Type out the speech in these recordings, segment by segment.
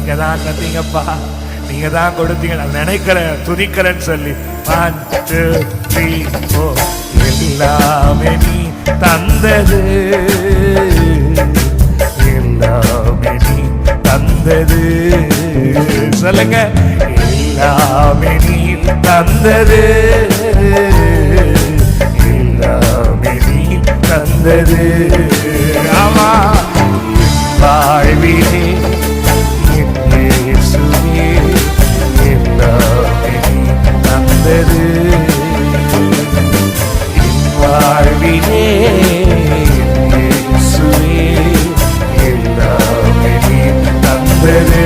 நீங்க தான் தந்தீங்கப்பா, நீங்க தான் கொடுத்தீங்க. நான் நினைக்கிறேன், துதிக்கிறேன்னு சொல்லி 1 2 3 4 எல்லாமே நீ தந்தது, எல்லாமே நீ தந்தது. சொல்லுங்க, எல்லாமே நீ தந்தது, எல்லாமே நீ தந்தது. ஆமா, வாழ்விலே இயேசுவே எல்லாமே நீ தந்தது, வாழ்விலே இயேசுவே எல்லாமே நீ தந்தது.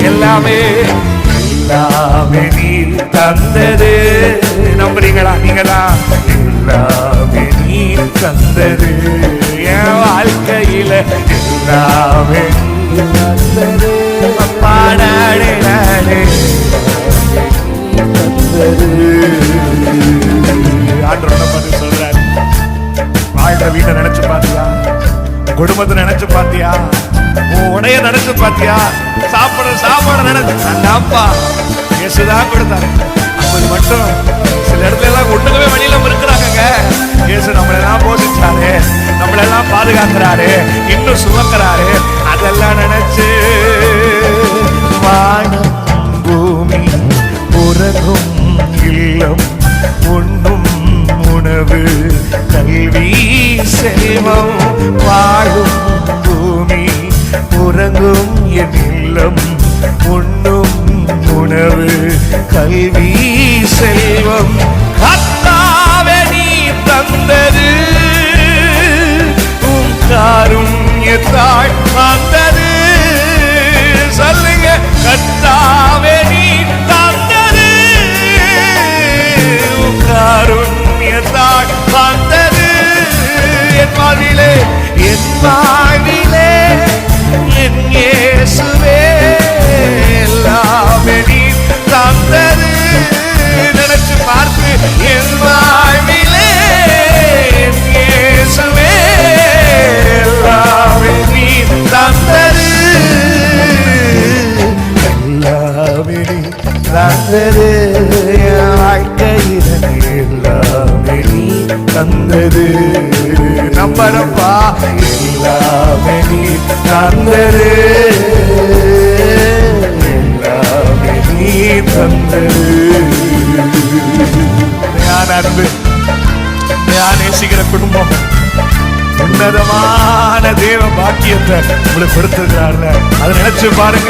எல்லாமே எல்லாமே நீ தந்தது. நம்புறீங்களா? நீங்களா? எல்லாமே நீ தந்தது. என் வாழ்க்கையில எல்லாமே தந்தது. பாடாடே நாடே தந்தது. ஆண்டவரோட பார்த்து சொல்றாரு, வாழ்ற வீட்டை நினைச்சு பாத்தியா? குடும்பத்தை நினைச்சு பாத்தியா? உடைய நினைச்சு பாத்தியா? சாப்பிட சாப்பாடு நினைச்சு அண்ணாப்பா இயேசுதான் கொடுத்தாரு. அப்படி மட்டும் சில இடத்துல எல்லாம் ஒண்ணுமே வழியில இருக்கிறாங்க. இயேசு நம்மளெல்லாம் போதிச்சாரு, நம்மளெல்லாம் பாதுகாக்கிறாரு, இன்னும் சுமக்கிறாரு. அதெல்லாம் நினைச்சு வானம் பூமி உறங்கும் இல்லம் உண்ணும் உணவு கல்வி செல்வம் வாழும் பூமி உறங்கும் என் இல்லம் உண்ணும் உணவு கல்வி செல்வம் கர்த்தாவே நீ தந்தது, உன் காருண்யத்தால் வந்தது. சொல்லுங்க, கர்த்தாவே நீ தந்தது, உன் காருண்யத்தால் வந்தது. என் வாழ்விலே என் வாழ்விலே என் இயேசுவே எல்லாமே நீ தந்தது. நினைச்சு பார்த்து, என் வாழ்விலே என் இயேசுவே எல்லாமே நீ தந்தது, எல்லாமே நீ தந்தது. வாழ்க்கையில எல்லாமே நீ தந்தது. நம்பரப்பா, எல்லாமே நீ தந்தது, எல்லாமே நீ தந்தது. அன்பு நேசிக்கிற குடும்பம், உன்னதமான தேவ பாக்கியத்தை உங்களுக்கு கொடுத்திருக்கிறாரு. அதை நினைச்சு பாருங்க.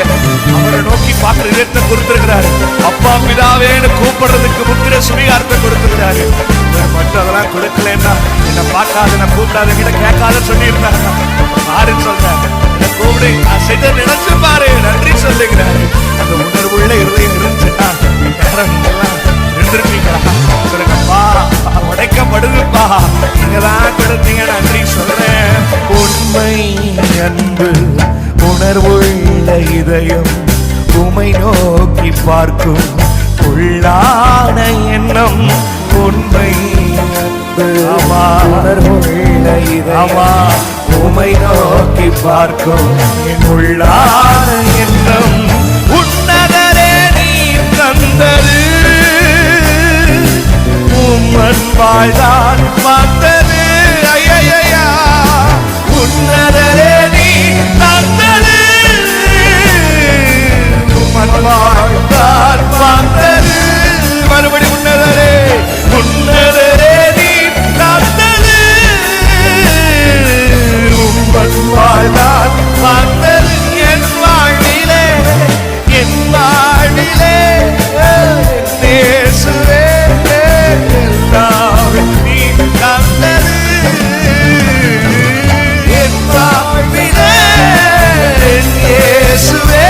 அவரை நோக்கி பார்க்கிற இதயத்தை கொடுத்திருக்கிறாரு. அப்பா பிதாவேன்னு கூப்பிடுறதுக்கு முத்திர சுவீகாரத்தை கொடுத்திருக்கிறாரு. மட்டும் அதெல்லாம் கொடுக்கலன்னா என்ன பார்க்காத, என்ன கூப்பிடாத, கிட்ட கேட்காத சொல்லியிருந்தாங்க. யாருன்னு சொல்றாரு, என்ன கூப்பிடு, நான் செய்த நினைச்சு பாரு, நன்றி சொல்லுகிறாரு. அந்த உணர்வுள்ள இருதயம் இருந்துச்சுன்னா எல்லாம் இருந்திருப்பீங்களா? சொல்லுங்கப்பா, உடைக்கப்படுதுப்பா, நீங்க தான் கொடுத்தீங்க, நன்றி சொல்றேன். உண்மை அன்பு உணர்வுள்ள இதயம் உமை நோக்கி பார்க்கும் உள்ளான எண்ணம். உண்மை அன்பு உணர்வுள்ள இதயம் உமை நோக்கி பார்க்கும் உள்ளான எண்ணம். உன்னதரே நீ தந்தது, அன்பால்தான் வந்தது. ஐயா, உன்னதரே நீ தந்தது, அன்பால்தான் வந்தது. மறுபடி உன்னதரே, உன்னதரே நீ தந்தது, அன்பால்தான் வந்தது. என் வாழ்விலே, என் வாழ்விலே இயேசுவே எல்லாமே நீ தந்தது. என் வாழ்விலே இயேசுவே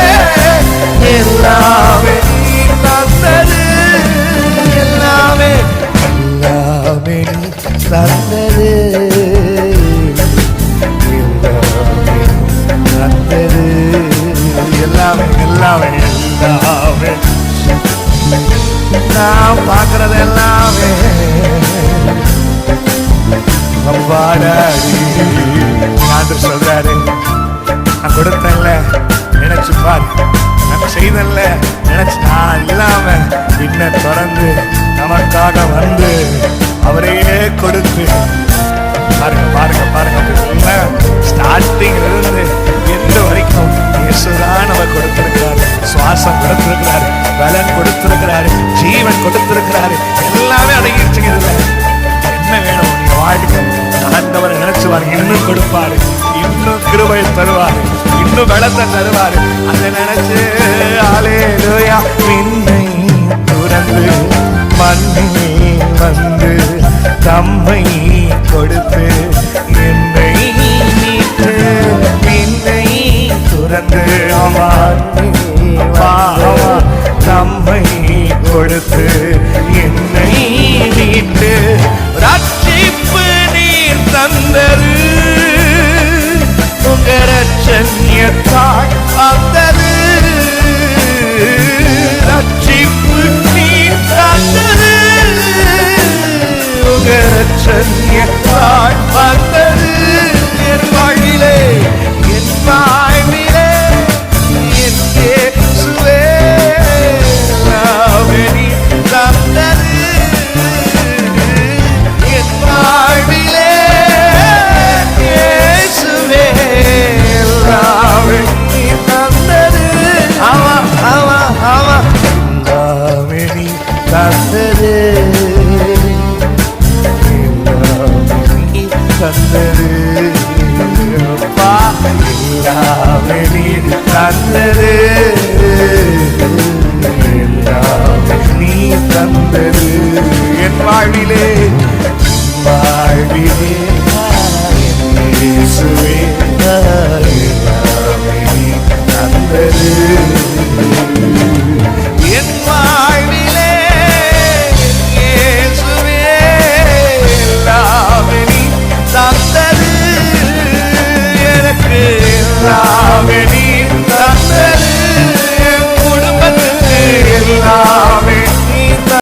எல்லாமே நீ தந்தது, எல்லாமே எல்லாமே நீ தந்தது, எல்லாமே தந்தது. எல்லாமே எல்லாமே எல்லாமே நான் பார்க்கறது எல்லாமே சொல்றாரு. நான் கொடுத்தேன்ல, நினைச்சு பாரு. செய்தல்ல நினைச்சு நான் இல்லாம பின்ன திறந்து நமக்காக வந்து அவரையே கொடுத்து பாருங்க பாருங்க பாருங்க. ஸ்டார்டிங் இருந்து எந்த வரைக்கும் இயேசுதான் அவர் கொடுத்திருக்கிறார். சுவாசம் கொடுத்திருக்கிறாரு, பலன் கொடுத்திருக்கிறாரு, ஜீவன் கொடுத்திருக்கிறாரு. எல்லாமே அடங்கிடுச்சுங்க. இதுல என்ன வேணும்? நீங்க வாழ்க்கை ஆண்டவரை நினைச்சு பாருங்க. இன்னும் கொடுப்பாரு, இன்னும் கிருபை தருவாரு, இன்னும் பலத்தை தருவாரு. அதை நினைச்சு ஹல்லேலூயா. விண்ணை துறந்து மண்ணே வந்து தம்மை கொடுத்து என்னை மீட்டு விண்ணை துறந்து தம்மை கொடுத்து என்னை மீட்டு ரட்சிப்பு நீர் தந்தது உங்க ரட்சண்யத்தால் வந்தது. ரட்சிப்பு நீர் தந்தது உங்க ரட்சண்யத்தால் வந்தது. என் வாழ்விலே என் வாழ்விலே என் இயேசுவே நீ தந்தது. என் வாழ்விலே இயேசுவே நீ தந்தது. ஆமா ஆமா ஆமா நீ தந்தது. தந்தது எல்லாமே நீ தந்தது. எல்லாமே நீ தந்தது. என் வாழ்விலே வாழ்விலே இயேசுவே எல்லாமே நீ தந்தது.